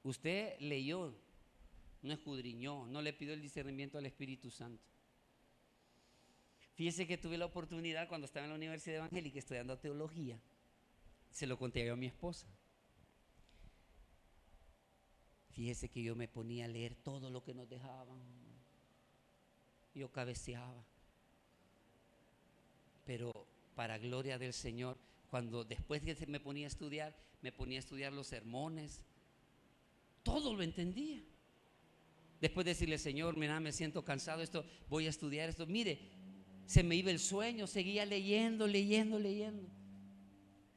S1: Usted leyó, no escudriñó, no le pidió el discernimiento al Espíritu Santo. Fíjese que tuve la oportunidad cuando estaba en la Universidad Evangélica estudiando teología. Se lo conté yo a mi esposa. Fíjese que yo me ponía a leer todo lo que nos dejaban. Yo cabeceaba. Pero para gloria del Señor, cuando después que me ponía a estudiar los sermones, todo lo entendía. Después de decirle: Señor, mira, me siento cansado, esto, voy a estudiar esto. Mire, se me iba el sueño, seguía leyendo.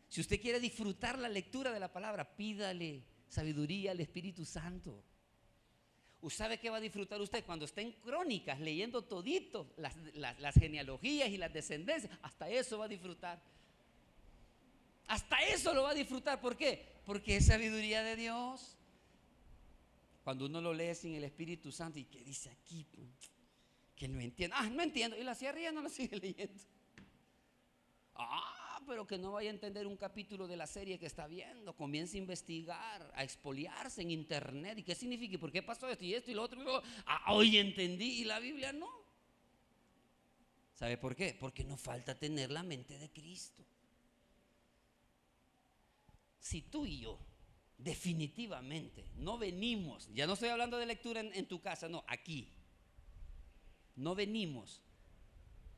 S1: Si usted quiere disfrutar la lectura de la palabra, pídale sabiduría al Espíritu Santo. ¿Usted sabe qué va a disfrutar usted cuando esté en Crónicas leyendo todito las genealogías y las descendencias? Hasta eso va a disfrutar. Hasta eso lo va a disfrutar. ¿Por qué? Porque es sabiduría de Dios. Cuando uno lo lee sin el Espíritu Santo, ¿y qué dice aquí? Que no entiendo. No entiendo. Y la cierra y ya no la sigue leyendo. Pero que no vaya a entender un capítulo de la serie que está viendo. Comience a investigar, a expoliarse en internet. ¿Y qué significa? ¿Y por qué pasó esto y esto y lo otro? Y luego, hoy entendí, y la Biblia no. ¿Sabe por qué? Porque nos falta tener la mente de Cristo. Si tú y yo definitivamente no venimos, ya no estoy hablando de lectura en tu casa, no, aquí, no venimos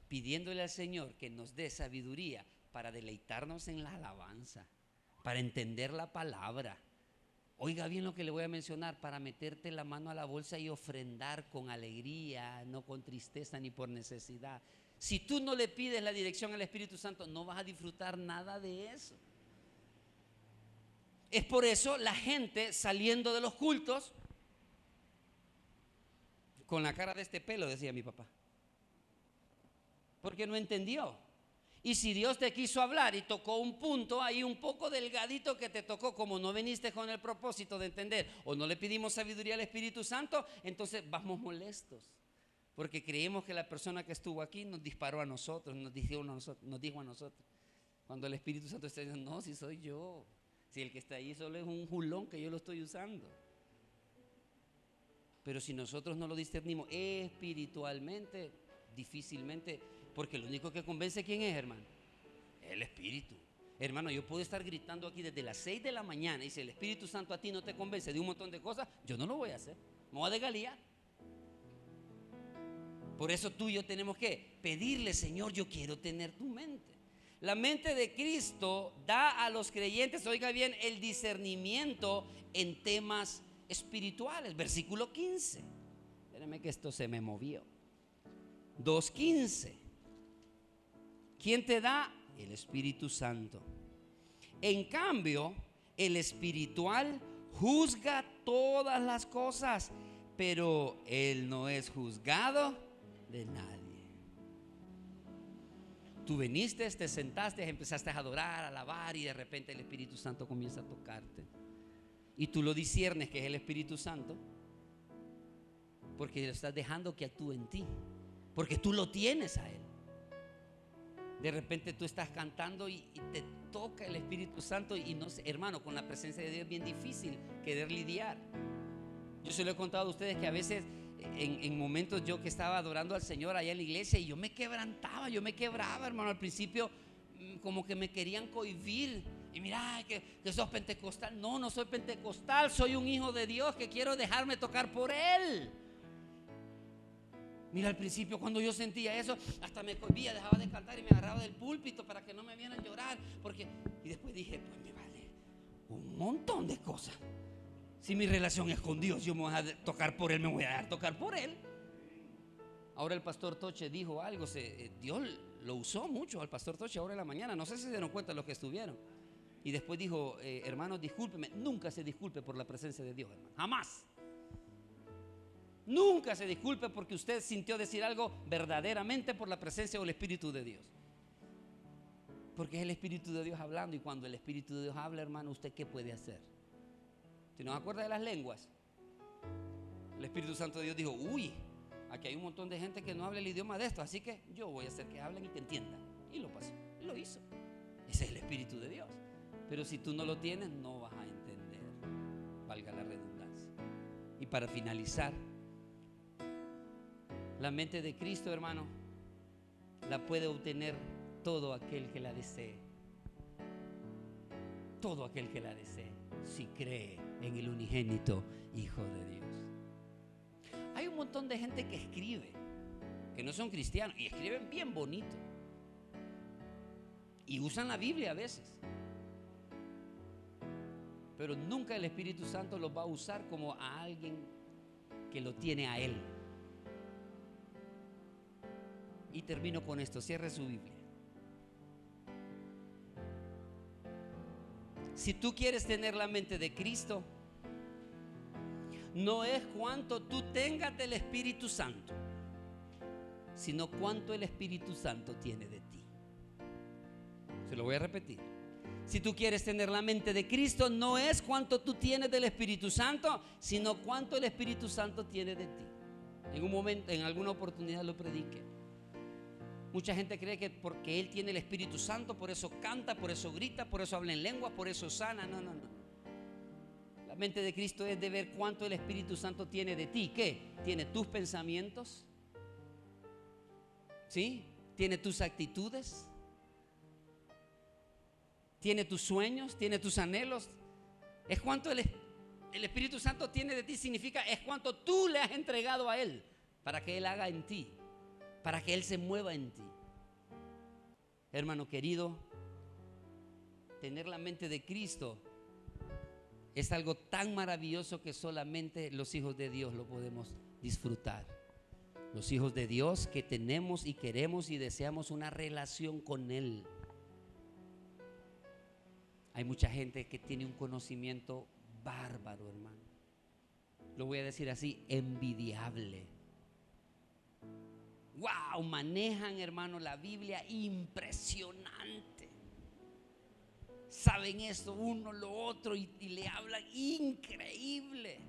S1: pidiéndole al Señor que nos dé sabiduría para deleitarnos en la alabanza, para entender la palabra. Oiga bien lo que le voy a mencionar: para meterte la mano a la bolsa y ofrendar con alegría, no con tristeza ni por necesidad. Si tú no le pides la dirección al Espíritu Santo, no vas a disfrutar nada de eso. Es por eso la gente saliendo de los cultos con la cara de este pelo, decía mi papá, porque no entendió. Y si Dios te quiso hablar y tocó un punto ahí un poco delgadito que te tocó, como no viniste con el propósito de entender o no le pedimos sabiduría al Espíritu Santo, entonces vamos molestos, porque creemos que la persona que estuvo aquí nos disparó a nosotros, nos dijo a nosotros, cuando el Espíritu Santo está diciendo: no, si soy yo. Si el que está ahí solo es un julón que yo lo estoy usando. Pero si nosotros no lo discernimos espiritualmente, difícilmente, porque lo único que convence, ¿quién es, hermano? El Espíritu. Hermano, yo puedo estar gritando aquí desde las 6 de la mañana, y si el Espíritu Santo a ti no te convence de un montón de cosas, yo no lo voy a hacer, me voy a desgaliar. Por eso tú y yo tenemos que pedirle: Señor, yo quiero tener tu mente. La mente de Cristo da a los creyentes, oiga bien, el discernimiento en temas espirituales. Versículo 15. Espérenme que esto se me movió. 2:15. ¿Quién te da? El Espíritu Santo. En cambio, el espiritual juzga todas las cosas, pero él no es juzgado de nadie. Tú viniste, te sentaste, empezaste a adorar, a alabar, y de repente el Espíritu Santo comienza a tocarte. Y tú lo disciernes que es el Espíritu Santo, porque lo estás dejando que actúe en ti, porque tú lo tienes a Él. De repente tú estás cantando y te toca el Espíritu Santo, y no sé, hermano, con la presencia de Dios es bien difícil querer lidiar. Yo se lo he contado a ustedes que a veces en momentos yo que estaba adorando al Señor allá en la iglesia, y yo me quebrantaba, yo me quebraba, hermano. Al principio como que me querían cohibir, y mira que sos pentecostal. No, no soy pentecostal, soy un hijo de Dios que quiero dejarme tocar por Él. Mira, al principio cuando yo sentía eso, hasta me cohibía, dejaba de cantar y me agarraba del púlpito para que no me vieran llorar, y después dije: pues me vale un montón de cosas. Si mi relación es con Dios, yo me voy a tocar por Él, me voy a dejar tocar por Él. Ahora el pastor Toche dijo algo, Dios lo usó mucho al pastor Toche ahora en la mañana, no sé si se dieron cuenta los que estuvieron. Y después dijo: hermanos, discúlpeme. Nunca se disculpe por la presencia de Dios, hermano, jamás. Nunca se disculpe porque usted sintió decir algo verdaderamente por la presencia o el Espíritu de Dios, porque es el Espíritu de Dios hablando. Y cuando el Espíritu de Dios habla, hermano, ¿usted qué puede hacer? Si no se acuerda de las lenguas, el Espíritu Santo de Dios dijo: uy, aquí hay un montón de gente que no habla el idioma de esto, así que yo voy a hacer que hablen y que entiendan. Y lo pasó, lo hizo. Ese es el Espíritu de Dios. Pero si tú no lo tienes, no vas a entender, valga la redundancia. Y para finalizar, la mente de Cristo, hermano, la puede obtener todo aquel que la desee. Todo aquel que la desee, si cree en el unigénito Hijo de Dios. Hay un montón de gente que escribe, que no son cristianos, y escriben bien bonito, y usan la Biblia a veces, pero nunca el Espíritu Santo los va a usar como a alguien que lo tiene a Él. Y termino con esto, cierre su Biblia. Si tú quieres tener la mente de Cristo, no es cuánto tú tengas del Espíritu Santo, sino cuánto el Espíritu Santo tiene de ti. Se lo voy a repetir. Si tú quieres tener la mente de Cristo, no es cuánto tú tienes del Espíritu Santo, sino cuánto el Espíritu Santo tiene de ti. En un momento, en alguna oportunidad lo prediqué. Mucha gente cree que porque él tiene el Espíritu Santo, por eso canta, por eso grita, por eso habla en lenguas, por eso sana. No. La mente de Cristo es de ver cuánto el Espíritu Santo tiene de ti. ¿Qué? Tiene tus pensamientos, ¿sí? Tiene tus actitudes, tiene tus sueños, tiene tus anhelos. Es cuánto el Espíritu Santo tiene de ti. Significa es cuánto tú le has entregado a Él para que Él haga en ti, para que Él se mueva en ti. Hermano querido, tener la mente de Cristo es algo tan maravilloso que solamente los hijos de Dios lo podemos disfrutar. Los hijos de Dios que tenemos y queremos y deseamos una relación con Él. Hay mucha gente que tiene un conocimiento bárbaro, hermano. Lo voy a decir así, envidiable. Wow, manejan, hermano, la Biblia impresionante. Saben esto, uno, lo otro, y le hablan increíble.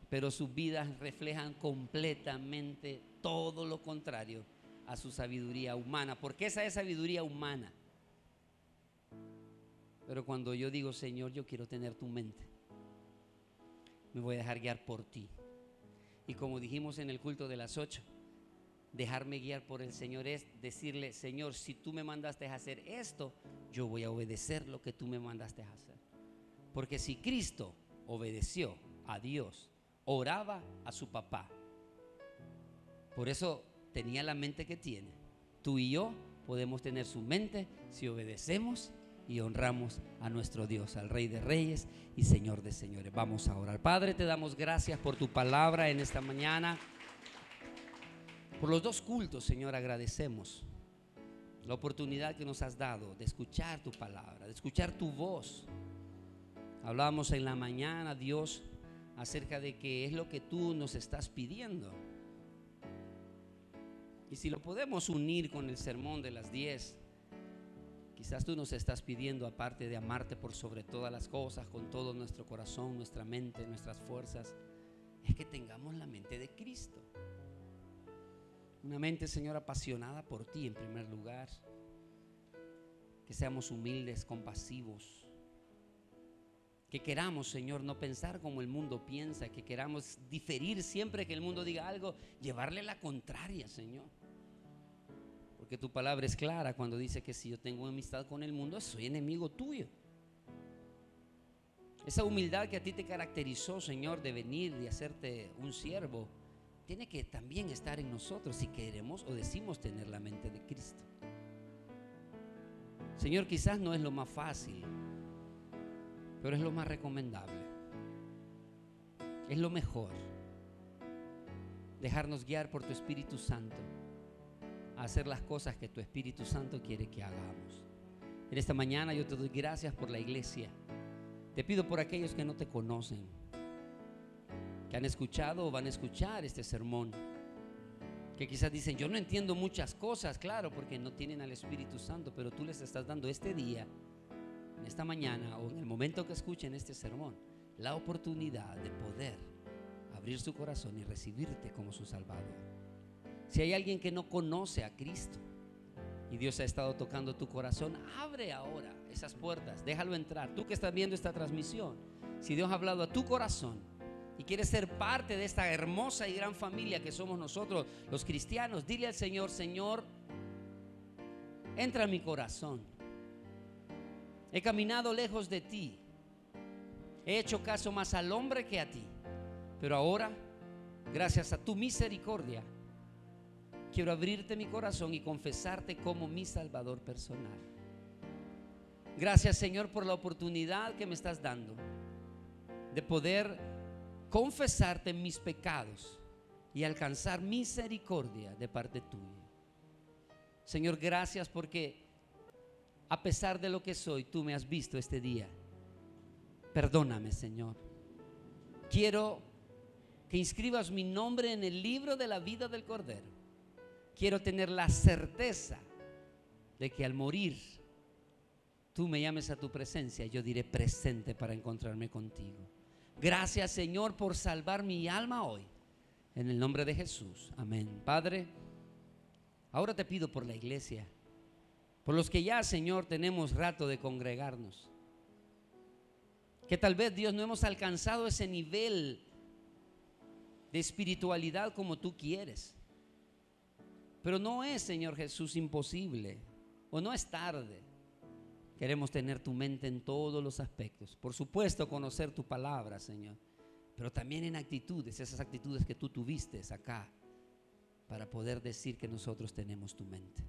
S1: Pero sus vidas reflejan completamente todo lo contrario a su sabiduría humana, porque esa es sabiduría humana. Pero cuando yo digo, Señor, yo quiero tener tu mente, me voy a dejar guiar por ti. Y como dijimos en el culto de las 8, dejarme guiar por el Señor es decirle, Señor, si tú me mandaste a hacer esto, yo voy a obedecer lo que tú me mandaste a hacer. Porque si Cristo obedeció a Dios, oraba a su papá, por eso tenía la mente que tiene. Tú y yo podemos tener su mente si obedecemos y honramos a nuestro Dios, al Rey de Reyes y Señor de Señores. Vamos a orar. Padre, te damos gracias por tu palabra en esta mañana. Por los dos cultos, Señor, agradecemos la oportunidad que nos has dado de escuchar tu palabra, de escuchar tu voz. Hablábamos en la mañana, Dios, acerca de qué es lo que tú nos estás pidiendo. Y si lo podemos unir con el sermón de las 10, quizás tú nos estás pidiendo, aparte de amarte por sobre todas las cosas, con todo nuestro corazón, nuestra mente, nuestras fuerzas, es que tengamos la mente de Cristo. Una mente, Señor, apasionada por ti en primer lugar. Que seamos humildes, compasivos. Que queramos, Señor, no pensar como el mundo piensa. Que queramos diferir siempre que el mundo diga algo, llevarle la contraria, Señor. Porque tu palabra es clara cuando dice que si yo tengo amistad con el mundo, soy enemigo tuyo. Esa humildad que a ti te caracterizó, Señor, de venir, de hacerte un siervo, tiene que también estar en nosotros si queremos o decimos tener la mente de Cristo. Señor, quizás no es lo más fácil, pero es lo más recomendable. Es lo mejor. Dejarnos guiar por tu Espíritu Santo a hacer las cosas que tu Espíritu Santo quiere que hagamos. En esta mañana yo te doy gracias por la iglesia. Te pido por aquellos que no te conocen, que han escuchado o van a escuchar este sermón, que quizás dicen, yo no entiendo muchas cosas, claro, porque no tienen al Espíritu Santo, pero tú les estás dando este día, en esta mañana o en el momento que escuchen este sermón, la oportunidad de poder abrir su corazón y recibirte como su Salvador. Si hay alguien que no conoce a Cristo y Dios ha estado tocando tu corazón, abre ahora esas puertas, déjalo entrar. Tú que estás viendo esta transmisión, si Dios ha hablado a tu corazón y quieres ser parte de esta hermosa y gran familia que somos nosotros los cristianos, dile al Señor, Señor, entra a mi corazón. He caminado lejos de ti, he hecho caso más al hombre que a ti, pero ahora, gracias a tu misericordia, quiero abrirte mi corazón y confesarte como mi Salvador personal. Gracias, Señor, por la oportunidad que me estás dando de poder confesarte mis pecados y alcanzar misericordia de parte tuya. Señor, gracias porque a pesar de lo que soy, tú me has visto este día. Perdóname, Señor. quiero que inscribas mi nombre en el libro de la vida del Cordero. Quiero tener la certeza de que al morir tú me llames a tu presencia y yo diré presente para encontrarme contigo. Gracias, Señor, por salvar mi alma hoy, en el nombre de Jesús, amén. Padre, ahora te pido por la iglesia, por los que ya, Señor, tenemos rato de congregarnos, que tal vez, Dios, no hemos alcanzado ese nivel de espiritualidad como tú quieres, pero no es, Señor Jesús, imposible, o no es tarde. Queremos tener tu mente en todos los aspectos, por supuesto conocer tu palabra, Señor, pero también en actitudes, esas actitudes que tú tuviste acá, para poder decir que nosotros tenemos tu mente.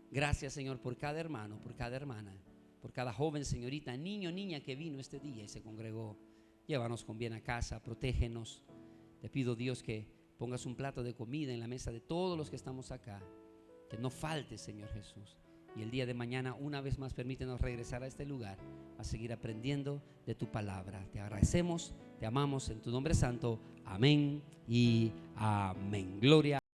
S1: Gracias, Señor, por cada hermano, por cada hermana, por cada joven, señorita, niño, niña que vino este día y se congregó. Llévanos con bien a casa, protégenos. Te pido, Dios, que pongas un plato de comida en la mesa de todos los que estamos acá, que no falte, Señor Jesús. Y el día de mañana, una vez más, permítenos regresar a este lugar a seguir aprendiendo de tu palabra. Te agradecemos, te amamos en tu nombre santo. Amén y amén. Gloria.